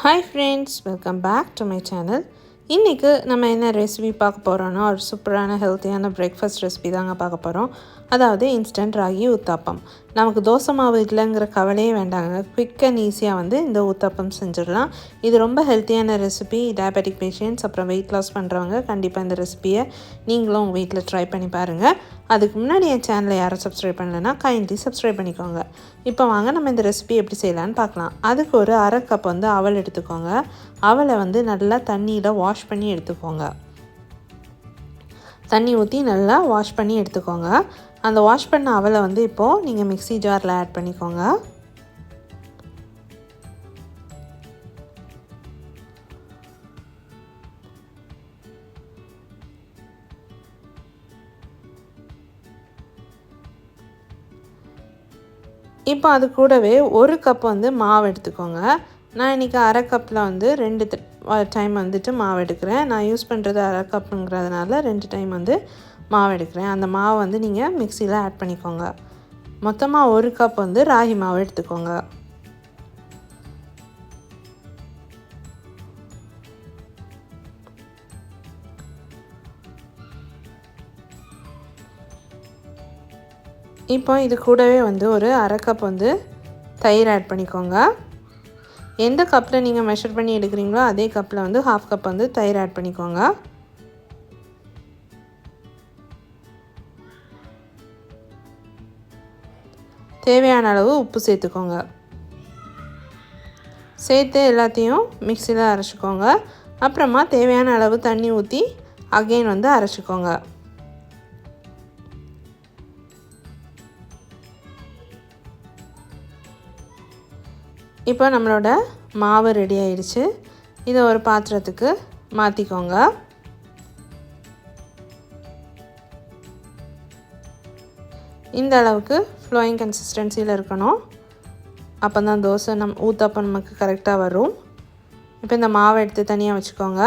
Hi friends, welcome back to my channel. இன்னைக்கு நம்ம என்ன ரெசிபி பார்க்க போறோம்னா ஒரு சூப்பரான ஹெல்த்தியான பிரேக்ஃபாஸ்ட் ரெசிபி தாங்க பார்க்க போறோம். அதாவது இன்ஸ்டன்ட் ராகி உத்தாப்பம். நமக்கு தோசை மாவு இல்லைங்கிற கவலையே வேண்டாங்க. குயிக் அண்ட் ஈஸியாக வந்து இந்த உத்தாப்பம் செஞ்சிடலாம். இது ரொம்ப ஹெல்த்தியான ரெசிபி. டயபெட்டிக் பேஷண்ட்ஸ் அப்புறம் வெயிட் லாஸ் பண்ணுறவங்க கண்டிப்பாக இந்த ரெசிபியை நீங்களும் உங்கள் வீட்டில் ட்ரை பண்ணி பாருங்கள். அதுக்கு முன்னாடி என் சேனலை யாரும் சப்ஸ்கிரைப் பண்ணலைன்னா கைண்ட்லி சப்ஸ்கிரைப் பண்ணிக்கோங்க. இப்போ வாங்க நம்ம இந்த ரெசிபி எப்படி செய்யலான்னு பார்க்கலாம். அதுக்கு ஒரு அரை கப் வந்து அவல் எடுத்துக்கோங்க. அவலை வந்து நல்லா தண்ணியில் வாஷ் பண்ணி எடுத்துக்கோங்க. தண்ணி ஊற்றி நல்லா வாஷ் பண்ணி எடுத்துக்கோங்க. அந்த வாஷ் பண்ண அவலை வந்து இப்போது நீங்கள் மிக்ஸி ஜாரில் ஆட் பண்ணிக்கோங்க. இப்போ அது கூடவே ஒரு கப் வந்து மாவு எடுத்துக்கோங்க. நான் இன்றைக்கி அரை கப்பில் வந்து 2 டைம் வந்துட்டு மாவு எடுக்கிறேன். நான் யூஸ் பண்ணுறது அரை கப்புங்கிறதுனால 2 டைம் வந்து மாவு எடுக்கிறேன். அந்த மாவை வந்து நீங்கள் மிக்சியில் ஆட் பண்ணிக்கோங்க. மொத்தமாக ஒரு கப் வந்து ராகி மாவு எடுத்துக்கோங்க. இப்போ இது கூடவே வந்து ஒரு அரை கப் வந்து தயிர் ஆட் பண்ணிக்கோங்க. எந்த கப்பில் நீங்கள் மெஷர் பண்ணி எடுக்கிறீங்களோ அதே கப்பில் வந்து ½ கப் வந்து தயிர் ஆட் பண்ணிக்கோங்க. தேவையான அளவு உப்பு சேர்த்துக்கோங்க. சேர்த்து எல்லாத்தையும் மிக்சியில் அரைச்சிக்கோங்க. அப்புறமா தேவையான அளவு தண்ணி ஊற்றி அகைன் வந்து அரைச்சிக்கோங்க. இப்போ நம்மளோட மாவு ரெடி ஆயிடுச்சு. இதை ஒரு பாத்திரத்துக்கு மாற்றிக்கோங்க. இந்த அளவுக்கு ஃப்ளோயிங் கன்சிஸ்டன்சியில் இருக்கணும். அப்போ தான் தோசை ஊத்தாப்பம் நமக்கு கரெக்டாக வரும். இப்போ இந்த மாவை எடுத்து தனியாக வச்சுக்கோங்க.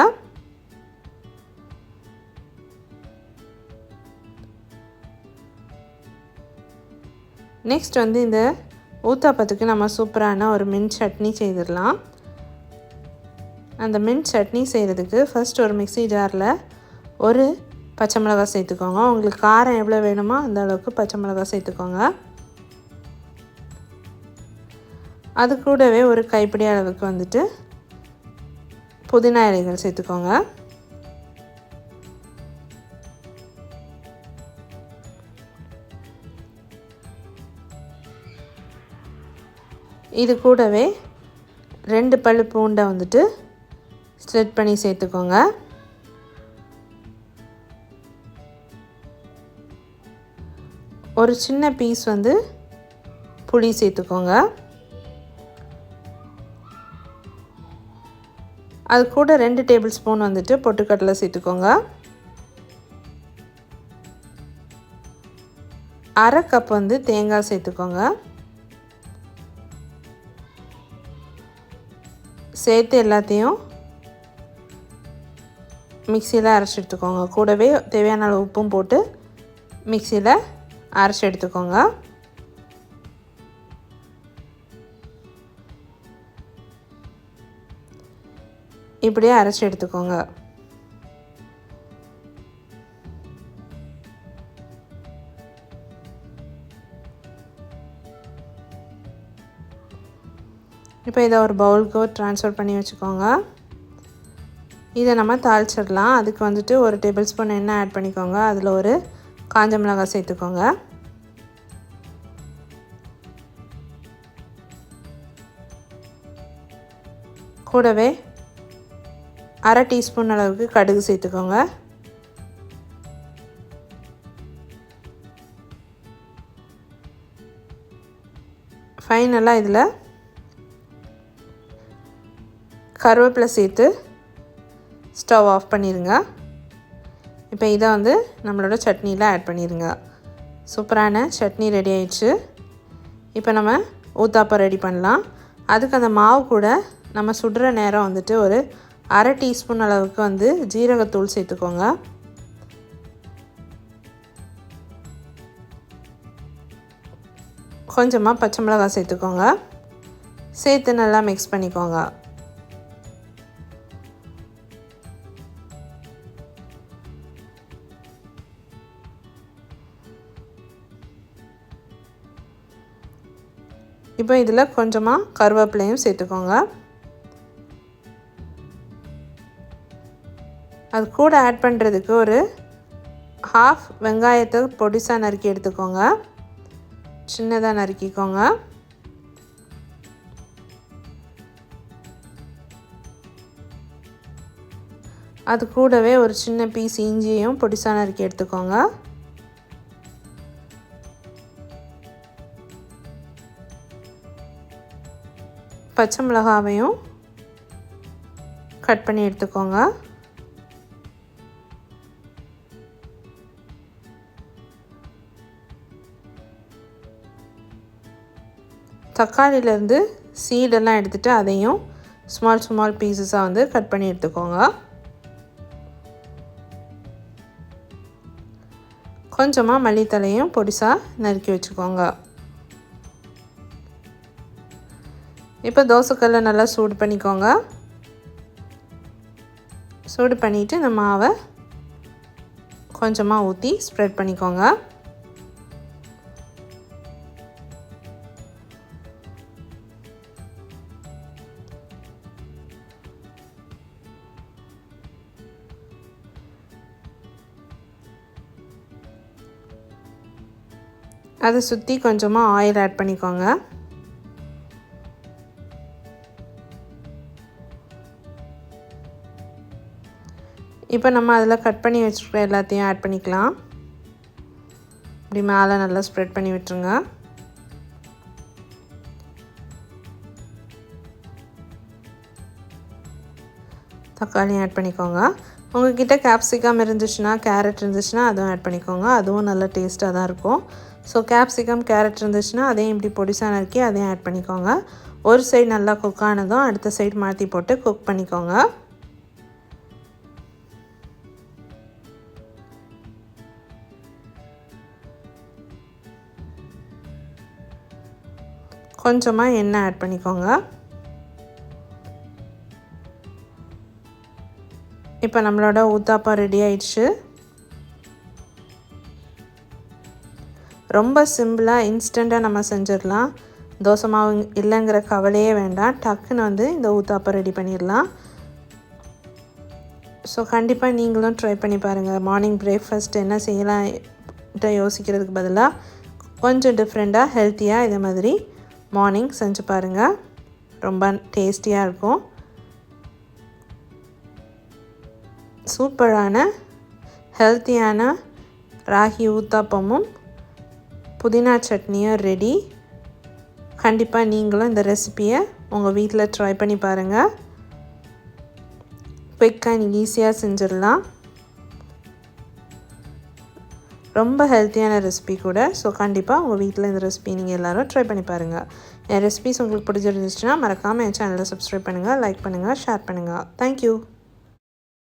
நெக்ஸ்ட் வந்து இந்த ஊத்தாப்பத்துக்கு நம்ம சூப்பரான ஒரு மின்ட் சட்னி செய்திடலாம். அந்த மின்ட் சட்னி செய்கிறதுக்கு ஃபர்ஸ்ட் ஒரு மிக்ஸி ஜாரில் ஒரு பச்சை மிளகாய் சேர்த்துக்கோங்க. உங்களுக்கு காரம் எவ்வளோ வேணுமோ அந்த அளவுக்கு பச்சை மிளகாய் சேர்த்துக்கோங்க. அது கூடவே ஒரு கைப்பிடி அளவுக்கு வந்துட்டு புதினா இலைகள் சேர்த்துக்கோங்க. இது கூடவே 2 பல்லு பூண்டை வந்துட்டு ஸ்ப்ளிட் பண்ணி சேர்த்துக்கோங்க. ஒரு சின்ன பீஸ் வந்து புளி சேர்த்துக்கோங்க. அது கூட 2 டேபிள் ஸ்பூன் வந்துட்டு பொட்டுக்கடலை சேர்த்துக்கோங்க. அரை கப் வந்து தேங்காய் சேர்த்துக்கோங்க. சேர்த்து எல்லாத்தையும் மிக்சியில் அரைச்சி எடுத்துக்கோங்க. கூடவே தேவையான அளவு உப்பும் போட்டு மிக்சியில் அரைச்சி எடுத்துக்கோங்க. இப்படியே அரைச்சி எடுத்துக்கோங்க. இப்போ இதை ஒரு பவுலுக்கு ட்ரான்ஸ்ஃபர் பண்ணி வச்சுக்கோங்க. இதை நம்ம தாளிச்சிடலாம். அதுக்கு வந்துட்டு ஒரு டேபிள் ஸ்பூன் எண்ணெய் ஆட் பண்ணிக்கோங்க. அதில் ஒரு காஞ்ச மிளகாய் சேர்த்துக்கோங்க. கூடவே அரை டீஸ்பூன் அளவுக்கு கடுகு சேர்த்துக்கோங்க. ஃபைனலாக இதில் கருவேப்பிலை சேர்த்து ஸ்டவ் ஆஃப் பண்ணிடுங்க. இப்போ இதை வந்து நம்மளோட சட்னியில் ஆட் பண்ணிடுங்க. சூப்பரான சட்னி ரெடி ஆயிடுச்சு. இப்போ நம்ம ஊத்தாப்பம் ரெடி பண்ணலாம். அதுக்கு அந்த மாவு கூட நம்ம சுடுற நேரம் வந்துட்டு ஒரு அரை டீஸ்பூன் அளவுக்கு வந்து ஜீரகத்தூள் சேர்த்துக்கோங்க. கொஞ்சமாக பச்சை மிளகாய் சேர்த்துக்கோங்க. சேர்த்து நல்லா மிக்ஸ் பண்ணிக்கோங்க. இப்போ இதில் கொஞ்சமாக கருவேப்பிலையும் சேர்த்துக்கோங்க. அது கூட ஆட் பண்ணுறதுக்கு ஒரு ஹாஃப் வெங்காயத்தை பொடிசாக நறுக்கி எடுத்துக்கோங்க. சின்னதாக நறுக்கிக்கோங்க. அது கூடவே ஒரு சின்ன பீஸ் இஞ்சியையும் பொடிசாக நறுக்கி எடுத்துக்கோங்க. பச்சை மிளகாவையும் கட் பண்ணி எடுத்துக்கோங்க. தக்காளியிலேருந்து சீடெல்லாம் எடுத்துகிட்டு அதையும் ஸ்மால் பீசஸாக வந்து கட் பண்ணி எடுத்துக்கோங்க. கொஞ்சமாக மல்லித்தலையும் பொடிசாக நறுக்கி வச்சுக்கோங்க. இப்போ தோசைக்கல்லை நல்லா சூடு பண்ணிக்கோங்க. சூடு பண்ணிவிட்டு இந்த மாவை கொஞ்சமாக ஊற்றி ஸ்ப்ரெட் பண்ணிக்கோங்க. அதை சுற்றி கொஞ்சமாக ஆயில் ஆட் பண்ணிக்கோங்க. இப்போ நம்ம அதில் கட் பண்ணி வச்சுருக்க எல்லாத்தையும் ஆட் பண்ணிக்கலாம். இப்படி மேலே நல்லா ஸ்ப்ரெட் பண்ணி விட்டுருங்க. தக்காளி ஆட் பண்ணிக்கோங்க. உங்கள்கிட்ட கேப்சிகம் இருந்துச்சுன்னா, கேரட் இருந்துச்சுன்னா அதுவும் ஆட் பண்ணிக்கோங்க. அதுவும் நல்ல டேஸ்ட்டாக தான் இருக்கும். ஸோ கேப்சிகம், கேரட் இருந்துச்சுன்னா அதையும் இப்படி பொடிசாக நறுக்கி அதையும் ஆட் பண்ணிக்கோங்க. ஒரு சைடு நல்லா குக் ஆனதும் அடுத்த சைடு மாற்றி போட்டு குக் பண்ணிக்கோங்க. கொஞ்சமாக எண்ணெய் ஆட் பண்ணிக்கோங்க. இப்போ நம்மளோட ஊத்தாப்பம் ரெடி ஆயிடுச்சு. ரொம்ப சிம்பிளாக இன்ஸ்டண்ட்டாக நம்ம செஞ்சிடலாம். தோசை மாவு இல்லைங்கிற கவலையே வேண்டாம். டக்குன்னு வந்து இந்த ஊத்தாப்பம் ரெடி பண்ணிடலாம். ஸோ கண்டிப்பாக நீங்களும் ட்ரை பண்ணி பாருங்கள். மார்னிங் பிரேக்ஃபாஸ்ட் என்ன செய்யலாம் யோசிக்கிறதுக்கு பதிலாக கொஞ்சம் டிஃப்ரெண்ட்டாக ஹெல்த்தியாக இதே மாதிரி மார்னிங் செஞ்சு பாருங்கள். ரொம்ப டேஸ்டியாக இருக்கும். சூப்பரான ஹெல்த்தியான ராகி ஊத்தாப்பமும் புதினா சட்னியும் ரெடி. கண்டிப்பாக நீங்களும் இந்த ரெசிப்பியை உங்கள் வீட்டில் ட்ரை பண்ணி பாருங்கள். குயிக்காக நீங்கள் ஈஸியாக செஞ்சிடலாம். ரொம்ப ஹெல்த்தியான ரெசிபி கூட. ஸோ கண்டிப்பாக உங்கள் வீட்டில் இந்த ரெசிபி நீங்கள் எல்லோரும் ட்ரை பண்ணி பாருங்கள். என் ரெசிபிஸ் உங்களுக்கு பிடிச்சிருந்துச்சுன்னா மறக்காமல் என் சேனலை சப்ஸ்கிரைப் பண்ணுங்கள், லைக் பண்ணுங்கள், ஷேர் பண்ணுங்கள். தேங்க்யூ.